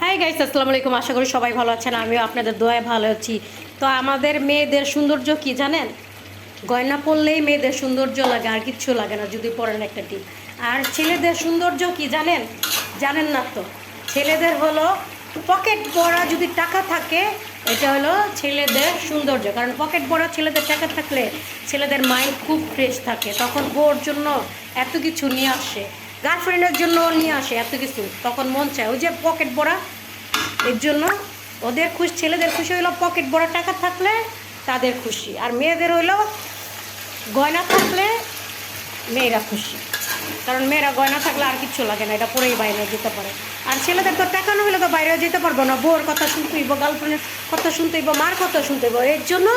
Hi guys, আসসালামু আলাইকুম। আশা করি সবাই ভালো আছেন, আমিও আপনাদের দোয়ায় ভালো আছি। তো আমাদের মেয়েদের সৌন্দর্য কি জানেন? গয়না পরলেই মেয়েদের সৌন্দর্য লাগে, আর কিচ্ছু লাগে না যদি পরেন একটা টিপ। আর ছেলেদের সৌন্দর্য কি জানেন? জানেন না তো। ছেলেদের হলো পকেট ভরা যদি টাকা থাকে, এটা হলো ছেলেদের সৌন্দর্য। কারণ পকেট ভরা ছেলেদের টাকা থাকলে ছেলেদের মাইন্ড খুব ফ্রেশ থাকে, তখন বউর জন্য এত কিছু নিয়ে আসে, গার্লফ্রেন্ডের জন্য নিয়ে আসে এত কিছু, তখন মন চায় ওই যে পকেট ভরা। এর জন্য ওদের খুশি, ছেলেদের খুশি হইলো পকেট ভরা টাকা থাকলে তাদের খুশি, আর মেয়েদের হইলো গয়না থাকলে মেয়েরা খুশি। কারণ মেয়েরা গয়না থাকলে আর কিচ্ছু লাগে না, এটা পরেই বাইরে যেতে পারে। আর ছেলেদের তো টাকা না হলে তো বাইরে যেতে পারবো না, বউর কথা শুনতে হইব, গার্লফ্রেন্ডের কথা শুনতে হইব, মার কথা শুনতে হইব। এর জন্য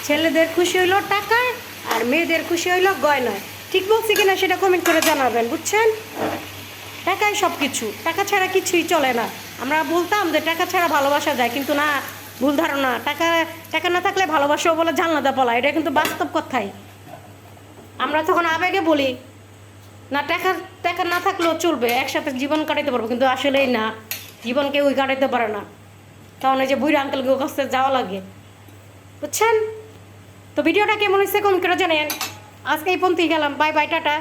ছেলেদের খুশি হইলো টাকায়, আর মেয়েদের খুশি হইলো গয়নায়। ঠিক বলছি কিনা সেটা কমেন্ট করে জানাবেন, বুঝছেন? টাকাই সব কিছু, টাকা ছাড়া কিছুই চলে না। আমরা বলতাম যে টাকা ছাড়া ভালোবাসা যায়, কিন্তু না, ভুল ধারণা। টাকা টাকা না থাকলে ভালোবাসাও বলে জানলাতে পলা, এটা কিন্তু বাস্তব কথাই। আমরা তখন আবেগে বলি না, টাকা টাকা না থাকলেও চলবে, একসাথে জীবন কাটাইতে পারবো, কিন্তু আসলেই না, জীবন কেউই কাটাইতে পারে না। তখন ওই যে বুড়ি আঙ্কেলকে কাছে যাওয়া লাগে, বুঝছেন? তো ভিডিওটা কেমন হয়েছে কমেন্ট করে জানেন। আজকে এই পর্যন্তই গেলাম, বাই বাই, টাটা।